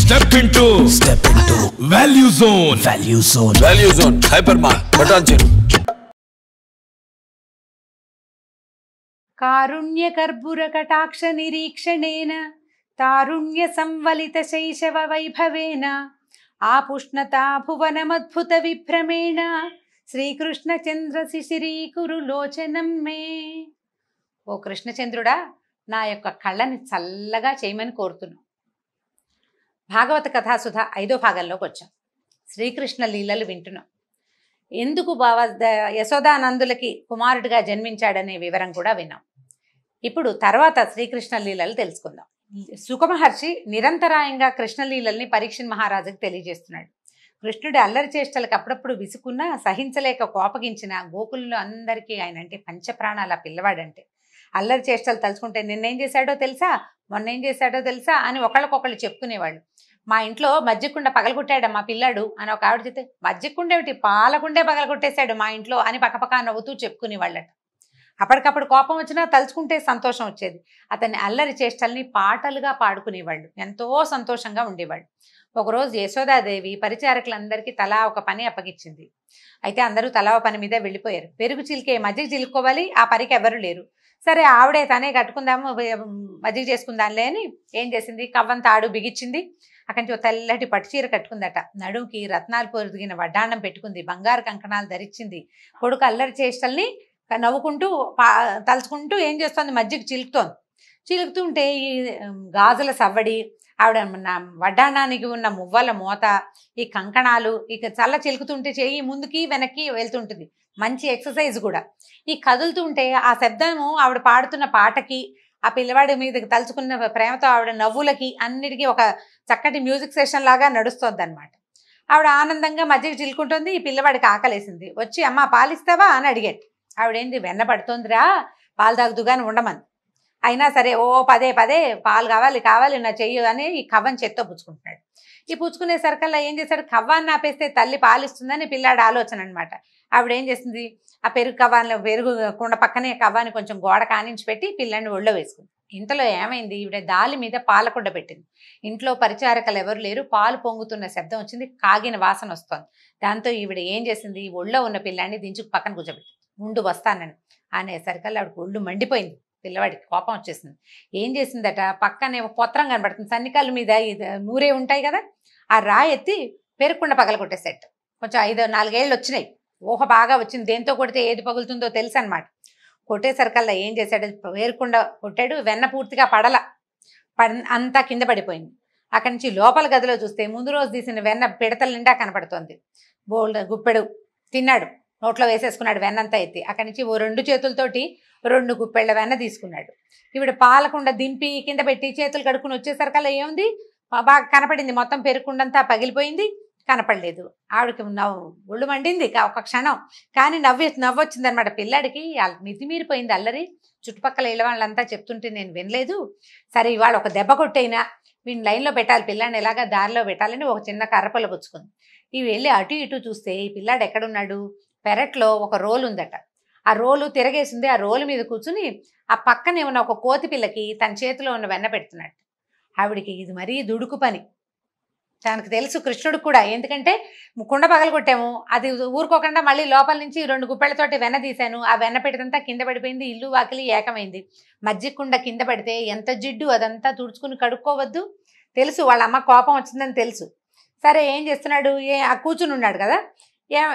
Step into Value Zone. Value Zone. Hypermart. Button Zero. కారుణ్య కర్పూర కటాక్ష నిరీక్షణేన తారుణ్య సంవలిత శైశవ వైభవేన ఆపుష్ణతా భువనమద్భుత విభ్రమేణ శ్రీకృష్ణ చంద్ర శిశిరీకురు లోచనం మే. ఓ కృష్ణచంద్రుడా, నా యొక్క కళ్ళని చల్లగా చేయమని కోరుతున్నాను. భాగవత కథాసుధ 5వ భాగంలోకి వచ్చాం. శ్రీకృష్ణ లీలలు వింటున్నాం. ఎందుకు యశోదానందులకి కుమారుడిగా జన్మించాడనే వివరం కూడా విన్నాం. ఇప్పుడు తర్వాత శ్రీకృష్ణ లీలలు తెలుసుకుందాం. సుఖమహర్షి నిరంతరాయంగా కృష్ణలీలల్ని పరీక్షణ్ మహారాజుకి తెలియజేస్తున్నాడు. కృష్ణుడి అల్లరి చేష్టలకు అప్పుడప్పుడు విసుకున్నా సహించలేక కోపగించిన గోకులంలో అందరికీ ఆయన అంటే పంచప్రాణాల పిల్లవాడంటే. అల్లరి చేష్టలు తలుచుకుంటే నిన్నేం చేశాడో తెలుసా, మొన్నేం చేశాడో తెలుసా అని ఒకళ్ళకొకళ్ళు చెప్పుకునేవాళ్ళు. మా ఇంట్లో మజ్జిగకుండ పగలగొట్టాడు మా పిల్లాడు అని ఒక ఆవిడ చెప్తే, మజ్జిగకుండ ఏమిటి, పాలకుండే పగలగొట్టేశాడు మా ఇంట్లో అని పక్కపక్క నవ్వుతూ చెప్పుకునేవాళ్ళట. అప్పటికప్పుడు కోపం వచ్చినా తలుచుకుంటే సంతోషం వచ్చేది. అతన్ని అల్లరి చేష్టల్ని పాటలుగా పాడుకునేవాళ్ళు, ఎంతో సంతోషంగా ఉండేవాళ్ళు. ఒకరోజు యశోదాదేవి పరిచారకులందరికీ తలా ఒక పని అప్పగించింది. అయితే అందరూ తలా ఒక పని మీద వెళ్ళిపోయారు. పెరుగు చిలికే మజ్జిగ చిలుక్కోవాలి, ఆ పనికి ఎవరు లేరు. సరే ఆవిడే తనే కట్టుకుందాము, మజ్జిగ చేసుకుందాంలే అని ఏం చేసింది, కవ్వం తాడు బిగించింది. అక్కడి నుంచి తెల్లటి పట్టుచీర కట్టుకుందట. నడుముకి రత్నాలు పొదిగిన వడ్డాణం పెట్టుకుంది, బంగారు కంకణాలు ధరించింది. కొడుకు అల్లరి చేష్టల్ని నవ్వుకుంటూ తలుచుకుంటూ ఏం చేస్తోంది, మజ్జిగ చిలుకుతోంది. చిలుకుతుంటే ఈ గాజుల సవ్వడి, ఆవిడ వడ్డాణానికి ఉన్న మువ్వల మోత, ఈ కంకణాలు ఇక చల్ల చిలుకుతుంటే చెయ్యి ముందుకి వెనక్కి వెళ్తుంటుంది. మంచి ఎక్సర్సైజ్ కూడా. ఈ కదులుతుంటే ఆ శబ్దము ఆవిడ పాడుతున్న పాటకి, ఆ పిల్లవాడి మీదకి తలుచుకున్న ప్రేమతో ఆవిడ నవ్వులకి అన్నిటికీ ఒక చక్కటి మ్యూజిక్ సెషన్ లాగా నడుస్తుంది అనమాట. ఆవిడ ఆనందంగా మజ్జిగ చిలుకుంటుంది. ఈ పిల్లవాడికి ఆకలేసింది. వచ్చి అమ్మ పాలిస్తావా అని అడిగాడు. ఆవిడేంది, వెన్న పడుతోందిరా, పాలు తాగుతుగాని ఉండమని. అయినా సరే ఓ పదే పదే పాలు కావాలి నా చెయ్యి అని ఈ కవ్వం చేత్తో పుచ్చుకుంటున్నాడు. ఈ పుచ్చుకునే సరికల్లా ఏం చేశాడు, కవ్వాన్ని ఆపేస్తే తల్లి పాలిస్తుందని పిల్లాడి ఆలోచన అనమాట. ఆవిడ ఏం చేసింది, ఆ పెరుగు కుండ పక్కనే కవ్వాన్ని కొంచెం గోడ కానించి పెట్టి పిల్లాడిని ఒళ్ళో వేసుకుంది. ఇంతలో ఏమైంది, ఈవిడ దాలి మీద పాలకుండ పెట్టింది. ఇంట్లో పరిచారకులు ఎవరు లేరు. పాలు పొంగుతున్న శబ్దం వచ్చింది, కాగిన వాసన వస్తోంది. దాంతో ఈవిడ ఏం చేసింది, ఒళ్ళో ఉన్న పిల్లాడిని దించుకు పక్కన కూర్చోబెట్టింది. ఉండు వస్తానని అనేసరికల్లా ఆవిడకి ఒళ్ళు మండిపోయింది. పిల్లవాడికి కోపం వచ్చేసింది. ఏం చేసిందట, పక్కనే పొత్రం కనబడుతుంది, సన్నికాళ్ళ మీద నూరే ఉంటాయి కదా, ఆ రాయి ఎత్తి పెరుగకుండా పగలగొట్టేసేట. కొంచెం 4 ఏళ్ళు వచ్చినాయి, ఊహ బాగా వచ్చింది. దేంతో కొడితే ఏది పగులుతుందో తెలుసు అనమాట. కొట్టేసరికల్లా ఏం చేశాడు, వేరకుండా కొట్టాడు. వెన్న పూర్తిగా అంతా కింద పడిపోయింది. అక్కడి నుంచి లోపల గదిలో చూస్తే ముందు రోజు తీసిన వెన్న పిడతల నిండా కనపడుతోంది. బోల్డ్ గుప్పెడు తిన్నాడు, నోట్లో వేసేసుకున్నాడు వెన్నంతా ఎత్తి. అక్కడి నుంచి 2 చేతులతోటి 2 గుప్పెళ్ళ వెన్న తీసుకున్నాడు. ఈవిడ పాలకుండా దింపి కింద పెట్టి చేతులు కడుక్కుని వచ్చేసరికల్లా ఏముంది, బాగా కనపడింది. మొత్తం పెరుకుండంతా పగిలిపోయింది, కనపడలేదు. ఆవిడకి ఒళ్ళు మండింది ఒక క్షణం. కానీ నవ్వొచ్చింది అనమాట. పిల్లాడికి మితిమీరిపోయింది అల్లరి. చుట్టుపక్కల ఇళ్ళ వాళ్ళంతా చెప్తుంటే నేను వినలేదు. సరే ఇవాళ ఒక దెబ్బ కొట్టైనా వీడిని లైన్లో పెట్టాలి, పిల్లాడిని ఎలాగా దారిలో పెట్టాలని ఒక చిన్న కర్రపొల పుచ్చుకుంది. ఇవి వెళ్ళి అటు ఇటు చూస్తే ఈ పిల్లాడు ఎక్కడున్నాడు, పెరట్లో ఒక రోలు ఉందట. ఆ రోలు తిరగేసింది. ఆ రోలు మీద కూర్చుని ఆ పక్కనే ఉన్న ఒక కోతి పిల్లకి తన చేతిలో ఉన్న వెన్న పెడుతున్నాడు. ఆవిడికి ఇది మరీ దుడుకు పని. తనకు తెలుసు కృష్ణుడికి కూడా, ఎందుకంటే కుండ పగలగొట్టాము, అది ఊరుకోకుండా మళ్ళీ లోపల నుంచి 2 గుప్పెళ్లతోటి వెన్న తీశాను. ఆ వెన్న పెట్టిదంతా కింద పడిపోయింది, ఇల్లు వాకిలి ఏకమైంది. మజ్జిగ కుండ కింద పడితే ఎంత జిడ్డు, అదంతా తుడుచుకుని కడుక్కోవద్దు తెలుసు. వాళ్ళ అమ్మ కోపం వచ్చిందని తెలుసు. సరే ఏం చేస్తున్నాడు, ఆ కూర్చుని ఉన్నాడు కదా,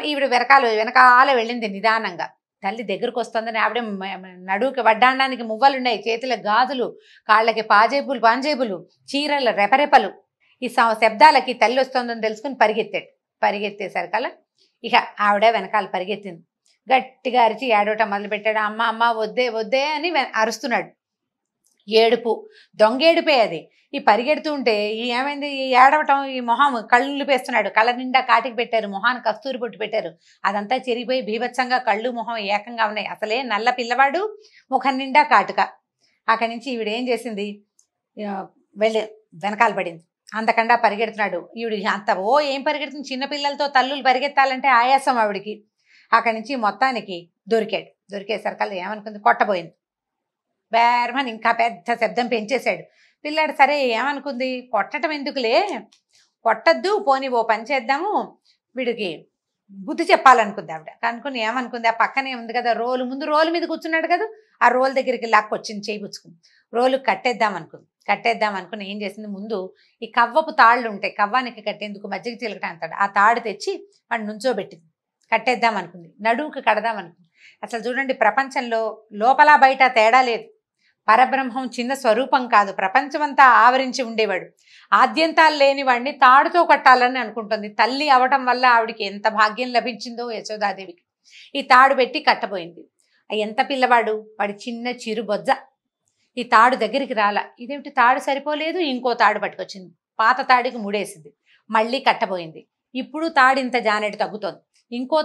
ఈవిడ వెనకాల వెళ్ళింది నిదానంగా. తల్లి దగ్గరకు వస్తుందని ఆవిడ నడువుకి వడ్డాండానికి మువ్వలు ఉన్నాయి, చేతులకు గాజులు, కాళ్ళకి పాంజేబులు, చీరల రెపరెపలు. ఈ శబ్దాలకి తల్లి వస్తుందని తెలుసుకుని పరిగెత్తేసరికల్లా ఇక ఆవిడ వెనకాల పరిగెత్తింది. గట్టిగా అరిచి ఏడవటం మొదలుపెట్టాడు. అమ్మ వద్దే అని అరుస్తున్నాడు. ఏడుపు, దొంగేడుపే అది. ఈ పరిగెడుతూ ఉంటే ఏమైంది, ఈ ఏడవటం, ఈ మొహం కళ్ళు పేస్తున్నాడు. కళ్ళ నిండా కాటికి పెట్టారు, మొహాన్ని కస్తూరి పొట్టు పెట్టారు. అదంతా చెరిగిపోయి బీభత్సంగా కళ్ళు మొహం ఏకంగా ఉన్నాయి. అసలే నల్ల పిల్లవాడు, ముఖం నిండా కాటుక. అక్కడి నుంచి ఈవిడ ఏం చేసింది, వెళ్ళి వెనకాల పడింది. అంతకండా పరిగెడుతున్నాడు. ఈవిడ ఏం పరిగెడుతుంది, చిన్నపిల్లలతో తల్లులు పరిగెత్తాలంటే ఆయాసం ఆవిడికి. అక్కడి నుంచి మొత్తానికి దొరికేసరికల్లా ఏమనుకుంది, కొట్టబోయింది. బేరమని ఇంకా పెద్ద శబ్దం పెంచేశాడు. పిల్లాడు సరే ఏమనుకుంది, కొట్టడం ఎందుకులే, కొట్టద్దు, పోనీ ఓ పని చేద్దాము, వీడికి బుద్ధి చెప్పాలనుకుంది ఆవిడ. కనుక్కుని ఏమనుకుంది, ఆ పక్కనే ఉంది కదా రోలు, ముందు రోలు మీద కూర్చున్నాడు కదా, ఆ రోల్ దగ్గరికి లాక్కొచ్చింది, చేయి పుచ్చుకుంది, రోలు కట్టేద్దాం అనుకుని ఏం చేసింది, ముందు ఈ కవ్వపు తాళ్ళు ఉంటాయి, కవ్వానికి కట్టేందుకు మజ్జిగ చిలకట అంటాడు, ఆ తాడు తెచ్చి వాడు నుంచోబెట్టింది, కట్టేద్దాం అనుకుంది, నడువుకి కడదాం అనుకుంది. అసలు చూడండి, ప్రపంచంలో లోపల బయట తేడా లేదు. పరబ్రహ్మం చిన్న స్వరూపం కాదు, ప్రపంచమంతా ఆవరించి ఉండేవాడు. ఆద్యంతాలు లేని వాడిని తాడుతో కట్టాలని అనుకుంటుంది. తల్లి అవటం వల్ల ఆవిడికి ఎంత భాగ్యం లభించిందో యశోదాదేవికి. ఈ తాడు పెట్టి కట్టబోయింది. ఎంత పిల్లవాడు, వాడి చిన్న చిరు బొజ్జ. ఈ తాడు దగ్గరికి రాలా, ఇదేమిటి తాడు సరిపోలేదు, ఇంకో తాడు పట్టుకొచ్చింది, పాత తాడికి ముడేసింది, మళ్ళీ కట్టబోయింది. ఇప్పుడు తాడు ఇంత జానెడు తగ్గుతోంది, ఇంకో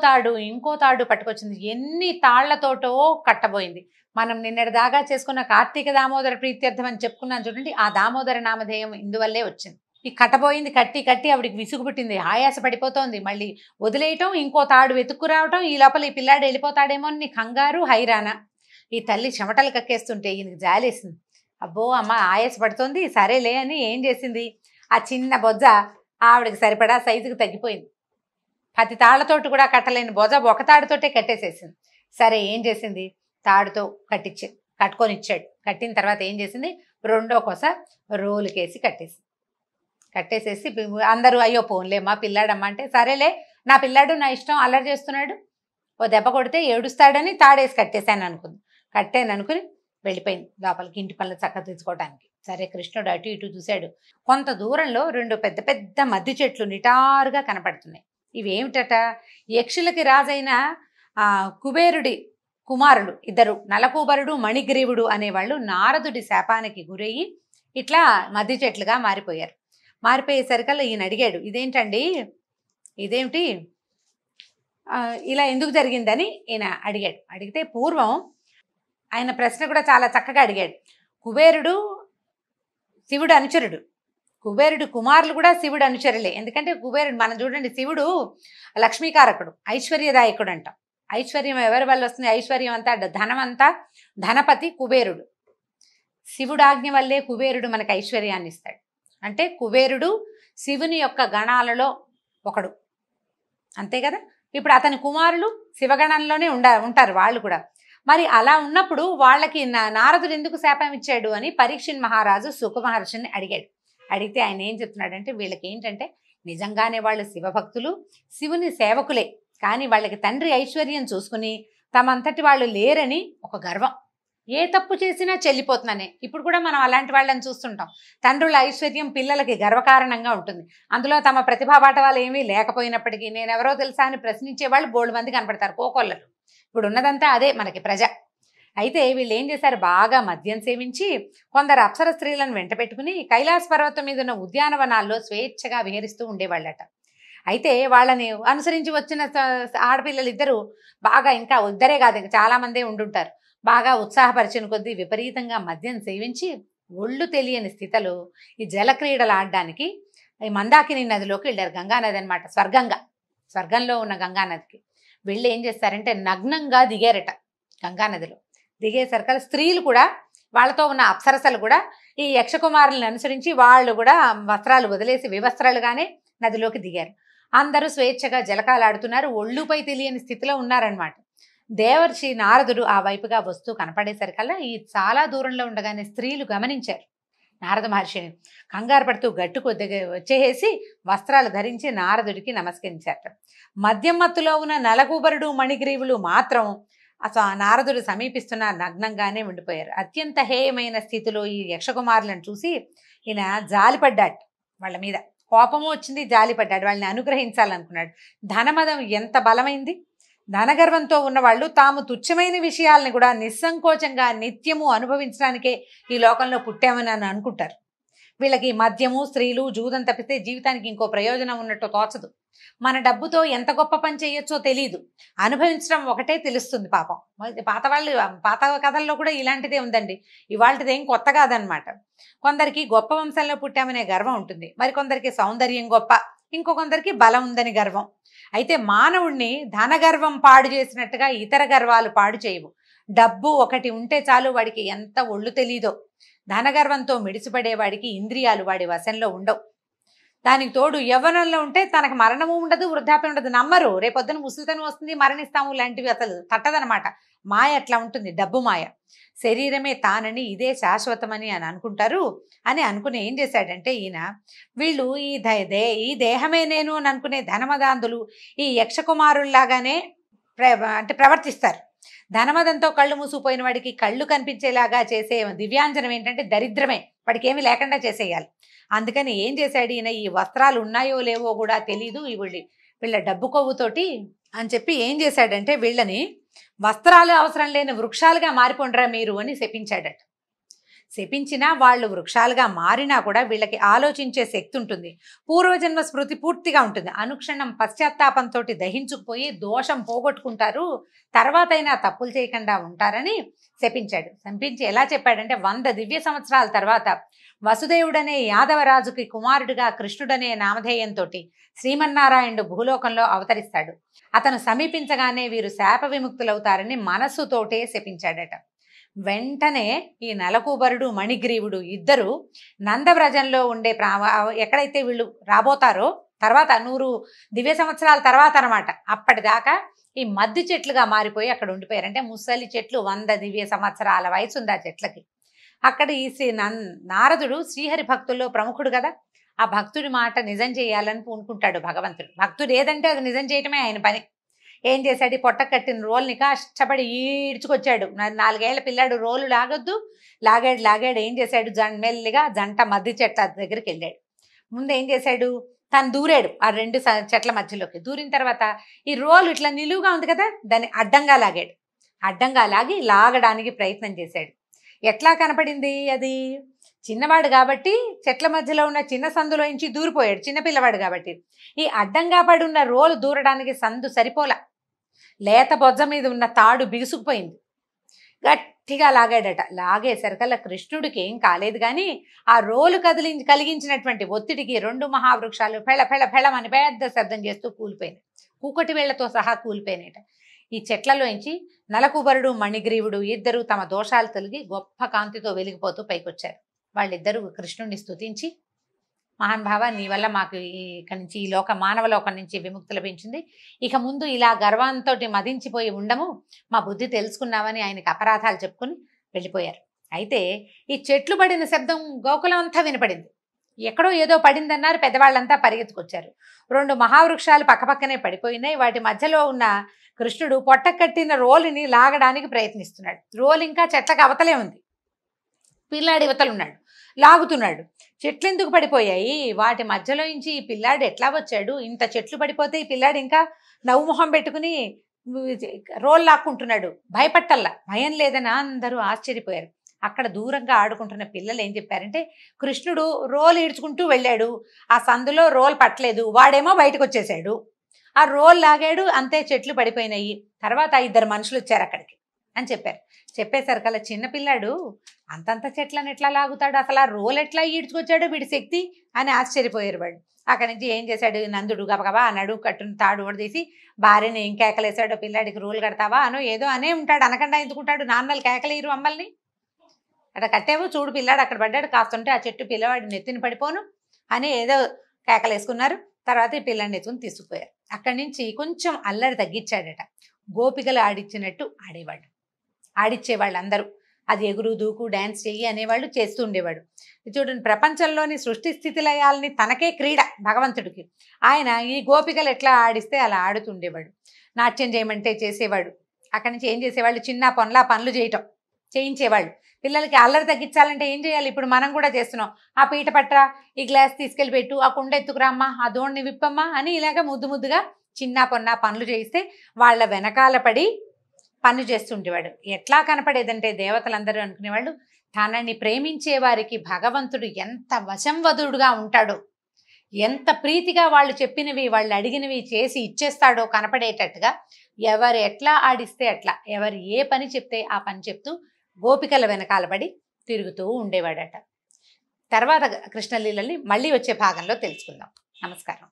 తాడు పట్టుకొచ్చింది, ఎన్ని తాళ్లతోటో కట్టబోయింది. మనం నిన్నటి దాకా చేసుకున్న కార్తీక దామోదర ప్రీత్యర్థం అని చెప్పుకున్నాను చూడండి, ఆ దామోదర నామధేయం ఇందువల్లే వచ్చింది. ఈ కట్టబోయింది, కట్టి ఆవిడికి విసుగు పుట్టింది, ఆయాస పడిపోతోంది, మళ్ళీ వదిలేయటం, ఇంకో తాడు వెతుక్కురావటం, ఈ లోపల ఈ పిల్లాడు వెళ్ళిపోతాడేమో అని కంగారు హైరానా. ఈ తల్లి చెమటలు కక్కేస్తుంటే ఈయనకి జాలేసింది. అబ్బో అమ్మ ఆయాస పడుతోంది, సరేలే అని ఏం చేసింది, ఆ చిన్న బొజ్జ ఆవిడకి సరిపడా సైజుకి తగ్గిపోయింది. 10 తాళ్లతోటి కూడా కట్టలేని బొజ్జ ఒక తాడుతోటే కట్టేసేసింది. సరే ఏం చేసింది, తాడుతో కట్టుకొని ఇచ్చాడు. కట్టిన తర్వాత ఏం చేసింది, రెండో కొస రోలుకేసి కట్టేసేసి అందరూ అయ్యో పోన్లేమ్మా పిల్లాడమ్మా అంటే, సరేలే నా పిల్లాడు నా ఇష్టం, అల్లరి చేస్తున్నాడు, ఓ దెబ్బ కొడితే ఏడుస్తాడని తాడేసి కట్టాననుకుని వెళ్ళిపోయింది లోపలికి, ఇంటి పనులు చక్క తెచ్చుకోవడానికి. సరే కృష్ణుడు అటు ఇటు చూశాడు. కొంత దూరంలో 2 పెద్ద పెద్ద మద్ది చెట్లు నిటారుగా కనపడుతున్నాయి. ఇవేమిటట, యక్షులకి రాజైన కుబేరుడి కుమారుడు ఇద్దరు, నలకూబరుడు మణిగ్రీవుడు అనేవాళ్ళు నారదుడి శాపానికి గురయ్యి ఇట్లా మద్ది చెట్లుగా మారిపోయారు. మారిపోయేసరికల్లా ఈయన అడిగాడు, ఇదేమిటి ఇలా ఎందుకు జరిగిందని ఈయన అడిగాడు. అడిగితే పూర్వం ఆయన ప్రశ్న కూడా చాలా చక్కగా అడిగాడు. కుబేరుడు శివుడు అనుచరుడు, కుబేరుడు కుమారులు కూడా శివుడు అనుచరులే. ఎందుకంటే కుబేరుడు మనం చూడండి, శివుడు లక్ష్మీకారకుడు, ఐశ్వర్యదాయకుడు అంటాం. ఐశ్వర్యం ఎవరి వల్ల వస్తుంది, ఐశ్వర్యం అంతా ధనం అంతా ధనపతి కుబేరుడు. శివుడాజ్ఞ వల్లే కుబేరుడు మనకు ఐశ్వర్యాన్ని ఇస్తాడు. అంటే కుబేరుడు శివుని యొక్క గణాలలో ఒకడు, అంతే కదా. ఇప్పుడు అతని కుమారులు శివగణంలోనే ఉంటారు వాళ్ళు కూడా. మరి అలా ఉన్నప్పుడు వాళ్ళకి నారదుడు ఎందుకు శాపం ఇచ్చాడు అని పరీక్షిన్ మహారాజు సుఖ మహర్షిని అడిగాడు. అడిగితే ఆయన ఏం చెప్తున్నాడంటే, వీళ్ళకి ఏంటంటే నిజంగానే వాళ్ళు శివభక్తులు, శివుని సేవకులే, కానీ వాళ్ళకి తండ్రి ఐశ్వర్యం చూసుకుని తమంతటి వాళ్ళు లేరని ఒక గర్వం, ఏ తప్పు చేసినా చెల్లిపోతున్నానే. ఇప్పుడు కూడా మనం అలాంటి వాళ్ళని చూస్తుంటాం. తండ్రుల ఐశ్వర్యం పిల్లలకి గర్వకారణంగా ఉంటుంది. అందులో తమ ప్రతిభా పాఠవాలు ఏమీ లేకపోయినప్పటికీ నేనెవరో తెలుసా అని ప్రశ్నించే వాళ్ళు బోల్డ్ మంది కనపడతారు, కోకొల్లలు. ఇప్పుడు ఉన్నదంతా అదే మనకి ప్రజ. అయితే వీళ్ళు ఏం చేశారు, బాగా మద్యం సేవించి కొందరు అప్సర స్త్రీలను వెంట పెట్టుకుని కైలాస పర్వతం మీద ఉన్న ఉద్యానవనాల్లో స్వేచ్ఛగా విహరిస్తూ ఉండేవాళ్ళట. అయితే వాళ్ళని అనుసరించి వచ్చిన ఆడపిల్లలు ఇద్దరు బాగా, ఇంకా ఇద్దరే కాదు ఇంకా చాలా మందే ఉండుంటారు, బాగా ఉత్సాహపరిచిన కొద్దీ విపరీతంగా మద్యం సేవించి ఒళ్ళు తెలియని స్థితిలో ఈ జలక్రీడలు ఆడడానికి ఈ మందాకిని నదిలోకి వెళ్ళారు. గంగానది అనమాట, స్వర్గంలో ఉన్న గంగానదికి వెళ్ళి ఏం చేస్తారంటే నగ్నంగా దిగారట గంగానదిలో. దిగేసరికల్ స్త్రీలు కూడా, వాళ్ళతో ఉన్న అప్సరసలు కూడా ఈ యక్షకుమారులను అనుసరించి వాళ్ళు కూడా వస్త్రాలు వదిలేసి వివస్త్రాలుగానే నదిలోకి దిగారు. అందరూ స్వేచ్ఛగా జలకాలాడుతున్నారు, ఒళ్ళుపై తెలియని స్థితిలో ఉన్నారనమాట. దేవర్షి నారదుడు ఆ వైపుగా వస్తూ కనపడేసరికల్లా ఈ చాలా దూరంలో ఉండగానే స్త్రీలు గమనించారు నారద మహర్షిని. కంగారు పడుతూ గట్టుకు వచ్చేసి వస్త్రాలు ధరించి నారదుడికి నమస్కరించారట. మద్యం మత్తులో ఉన్న నలకూబరుడు మణిగ్రీవులు మాత్రం నారదుడు సమీపిస్తున్న నగ్నంగానే ఉండిపోయారు. అత్యంత హేయమైన స్థితిలో ఈ యక్షకుమారులను చూసి ఈయన జాలిపడ్డాడు, వాళ్ళ మీద కోపము వచ్చింది, జాలిపడ్డాడు, వాళ్ళని అనుగ్రహించాలనుకున్నాడు. ధనమదం ఎంత బలమైంది. ధనగర్వంతో ఉన్నవాళ్ళు తాము తుచ్చమైన విషయాలను కూడా నిస్సంకోచంగా నిత్యము అనుభవించడానికే ఈ లోకంలో పుట్టామని అని అనుకుంటారు. వీళ్ళకి మద్యము, స్త్రీలు, జూదం తప్పితే జీవితానికి ఇంకో ప్రయోజనం ఉన్నట్టు తోచదు. మన డబ్బుతో ఎంత గొప్ప పని చేయొచ్చో తెలియదు, అనుభవించడం ఒకటే తెలుస్తుంది. పాపం పాత కథల్లో కూడా ఇలాంటిదే ఉందండి, ఇవాళదేం కొత్త కాదనమాట. కొందరికి గొప్ప వంశంలో పుట్టామనే గర్వం ఉంటుంది, మరి కొందరికి సౌందర్యం గొప్ప, ఇంకొందరికి బలం ఉందని గర్వం. అయితే మానవుడిని ధనగర్వం పాడు చేసినట్టుగా ఇతర గర్వాలు పాడు చేయవు. డబ్బు ఒకటి ఉంటే చాలు, వాడికి ఎంత ఒళ్ళు తెలీదో. ధనగర్వంతో మిడిసిపడేవాడికి ఇంద్రియాలు వాడి వశంలో ఉండవు. దానికి తోడు యవ్వనంలో ఉంటే తనకు మరణము ఉండదు, వృద్ధాప్యం ఉండదు. నమ్మరు, రేపొద్దున ముసలితనం వస్తుంది, మరణిస్తాము లాంటివి అసలు తట్టదనమాట. మాయ అట్లా ఉంటుంది, డబ్బు మాయ. శరీరమే తానని, ఇదే శాశ్వతమని అని అనుకుంటారు. అని అనుకుని ఏం చేశాడంటే ఈయన, వీళ్ళు ఈ దేహమే నేను అని అనుకునే ధనమదాంధులు ఈ యక్షకుమారుల్లాగానే ప్రవర్తిస్తారు. ధనమదంతో కళ్ళు మూసుకుపోయిన వాడికి కళ్ళు కనిపించేలాగా చేసే దివ్యాంజనం ఏంటంటే దరిద్రమే, వాడికి ఏమీ లేకుండా చేసేయాలి. అందుకని ఏం చేశాడు ఈయన, ఈ వస్త్రాలు ఉన్నాయో లేవో కూడా తెలీదు వీళ్ళ డబ్బు కొవ్వుతోటి అని చెప్పి ఏం చేశాడంటే వీళ్ళని వస్త్రాలు అవసరం లేని వృక్షాలుగా మారిపోండ్రా మీరు అని శపించాడట. శపించినా వాళ్ళు వృక్షాలుగా మారినా కూడా వీళ్ళకి ఆలోచించే శక్తి ఉంటుంది, పూర్వజన్మ స్మృతి పూర్తిగా ఉంటుంది. అనుక్షణం పశ్చాత్తాపంతో దహించుకుపోయి దోషం పోగొట్టుకుంటారు, తర్వాతైనా తప్పులు చేయకుండా ఉంటారని శపించాడు. శపించి ఎలా చెప్పాడంటే 100 దివ్య సంవత్సరాల తర్వాత వసుదేవుడనే యాదవరాజుకి కుమారుడిగా కృష్ణుడనే నామధేయంతో శ్రీమన్నారాయణుడు భూలోకంలో అవతరిస్తాడు. అతను సమీపించగానే వీరు శాప విముక్తులవుతారని మనస్సుతోటే శపించాడట. వెంటనే ఈ నలకూబరుడు మణిగ్రీవుడు ఇద్దరు నందవ్రజంలో ఉండే ఎక్కడైతే వీళ్ళు రాబోతారో తర్వాత 100 దివ్య సంవత్సరాల తర్వాత అనమాట, అప్పటిదాకా ఈ మద్ది చెట్లుగా మారిపోయి అక్కడ ఉండిపోయారు. అంటే ముసలి చెట్లు, 100 దివ్య సంవత్సరాల వయసు ఉంది ఆ చెట్లకి. అక్కడ ఈ నారదుడు శ్రీహరి భక్తుల్లో ప్రముఖుడు కదా, ఆ భక్తుడి మాట నిజం చేయాలని పూనుకుంటాడు భగవంతుడు. భక్తుడు ఏదంటే అది నిజం చేయటమే ఆయన పని. ఏం చేశాడు, ఈ పొట్ట కట్టిన రోల్ని కష్టపడి ఈడ్చుకొచ్చాడు. 4 ఏళ్ల పిల్లాడు రోలు లాగొద్దు, లాగాడు. ఏం చేశాడు, మెల్లిగా జంట మద్ది చెట్ల దగ్గరికి వెళ్ళాడు. ముందు ఏం చేశాడు, తను దూరాడు ఆ 2 చెట్ల మధ్యలోకి. దూరిన తర్వాత ఈ రోలు ఇట్లా నిలువుగా ఉంది కదా, దాన్ని అడ్డంగా లాగాడు. అడ్డంగా లాగడానికి ప్రయత్నం చేశాడు. ఎట్లా కనపడింది అది, చిన్నవాడు కాబట్టి చెట్ల మధ్యలో ఉన్న చిన్న సందులో నుంచి దూరిపోయాడు, చిన్నపిల్లవాడు కాబట్టి. ఈ అడ్డంగా పడి ఉన్న రోలు దూరడానికి సందు సరిపోలా, లేత బొజ్జ మీద ఉన్న తాడు బిగుసుకుపోయింది. గట్టిగా లాగాడట. లాగేసరికల్లా కృష్ణుడికి ఏం కాలేదు, కానీ ఆ రోలు కలిగించినటువంటి ఒత్తిడికి 2 మహావృక్షాలు ఫెళమని పెద్ద శబ్దం చేస్తూ కూలిపోయినాయి. కూకటి వేళ్లతో సహా కూలిపోయినాయట. ఈ చెట్లలోంచి నలకూబరుడు మణిగ్రీవుడు ఇద్దరు తమ దోషాలు తొలగి గొప్ప కాంతితో వెలిగిపోతూ పైకొచ్చారు. వాళ్ళిద్దరూ కృష్ణుడిని స్తుతించి, మహానుభావ నీ వల్ల మాకు ఇక్కడి నుంచి ఈ మానవలోకం నుంచి విముక్తి లభించింది, ఇక ముందు ఇలా గర్వంతో మదించిపోయి ఉండము, మా బుద్ధి తెలుసుకున్నామని ఆయనకి అపరాధాలు చెప్పుకుని వెళ్ళిపోయారు. అయితే ఈ చెట్లు పడిన శబ్దం గోకులం అంతా వినపడింది. ఎక్కడో ఏదో పడిందన్నారు, పెద్దవాళ్ళంతా పరిగెత్తుకొచ్చారు. 2 మహావృక్షాలు పక్కపక్కనే పడిపోయినాయి. వాటి మధ్యలో ఉన్న కృష్ణుడు పొట్ట కట్టిన రోలుని లాగడానికి ప్రయత్నిస్తున్నాడు. రోలు ఇంకా చెట్లకు అవతలే ఉంది, పిల్లాడి ఇవతలున్నాడు, లాగుతున్నాడు. చెట్లు ఎందుకు పడిపోయాయి, వాటి మధ్యలో నుంచి ఈ పిల్లాడు ఎట్లా వచ్చాడు, ఇంత చెట్లు పడిపోతే ఈ పిల్లాడు ఇంకా నవ్వు మొహం పెట్టుకుని రోల్ లాక్కుంటున్నాడు. భయపట్టల్లా, భయం లేదని అందరూ ఆశ్చర్యపోయారు. అక్కడ దూరంగా ఆడుకుంటున్న పిల్లలు ఏం చెప్పారంటే, కృష్ణుడు రోల్ ఈడ్చుకుంటూ వెళ్ళాడు, ఆ సందులో రోల్ పట్టలేదు, వాడేమో బయటకు వచ్చేసాడు, ఆ రోల్ లాగాడు, అంతే చెట్లు పడిపోయినాయి. తర్వాత 2 మనుషులు వచ్చారు అక్కడికి అని చెప్పారు. చెప్పేసరికల్లా చిన్నపిల్లాడు అంతంత చెట్లను ఎట్లా లాగుతాడు, అసలు ఆ రోల్ ఎట్లా ఈడ్చుకొచ్చాడు, వీడి శక్తి అని ఆశ్చర్యపోయారు వాళ్ళు. అక్కడి నుంచి ఏం చేశాడు నందుడు, గబగబా అన్నాడు, కట్టును తాడు ఓడదీసి భార్యని ఏం కేకలేశాడు, పిల్లాడికి రోల్ కడతావా అనో ఏదో అనే ఉంటాడు, అనకుండా ఎందుకుంటాడు, నాన్నలు కేకలేరు అమ్మల్ని, అట్లా కట్టేవో చూడు పిల్లాడు అక్కడ పడ్డాడు, కాస్తుంటే ఆ చెట్టు పిల్లవాడి నెత్తిని పడిపోను అని ఏదో కేకలేసుకున్నారు. తర్వాత ఈ పిల్లాడిని ఎత్తుకుని తీసుకుపోయారు. అక్కడి నుంచి కొంచెం అల్లరి తగ్గించాడట. గోపికలు ఆడిచ్చినట్టు ఆడిచ్చేవాళ్ళు అందరూ. అది ఎగురు దూకు డ్యాన్స్ చెయ్యి అనేవాళ్ళు, చేస్తూ ఉండేవాడు. చూడండి, ప్రపంచంలోని సృష్టి స్థితి లయాల్ని తనకే క్రీడ భగవంతుడికి. ఆయన ఈ గోపికలు ఎట్లా ఆడిస్తే అలా ఆడుతుండేవాడు. నాట్యం చేయమంటే చేసేవాడు. అక్కడి నుంచి ఏం చేసేవాళ్ళు, చిన్న పనులు చేయించేవాళ్ళు. పిల్లలకి అల్లరి తగ్గించాలంటే ఏం చేయాలి, ఇప్పుడు మనం కూడా చేస్తున్నాం. ఆ పీట పట్రా, ఈ గ్లాస్ తీసుకెళ్ళి పెట్టు, ఆ కుండ ఎత్తుకురామ్మా, ఆ దోణ్ణి విప్పమ్మా అని ఇలాగ ముద్దుగా చిన్న పనులు చేయిస్తే వాళ్ళ వెనకాల పడి పనులు చేస్తుండేవాడు. ఎట్లా కనపడేదంటే దేవతలందరూ అనుకునేవాళ్ళు, తనని ప్రేమించే వారికి భగవంతుడు ఎంత వశంవదుడుగా ఉంటాడో, ఎంత ప్రీతిగా వాళ్ళు చెప్పినవి వాళ్ళు అడిగినవి చేసి ఇచ్చేస్తాడో కనపడేటట్టుగా ఎవరు ఎట్లా ఆడిస్తే అట్లా, ఎవరు ఏ పని చెప్తే ఆ పని చెప్తూ గోపికల వెనకాల పడి తిరుగుతూ ఉండేవాడట. తర్వాత కృష్ణలీలని మళ్ళీ వచ్చే భాగంలో తెలుసుకుందాం. నమస్కారం.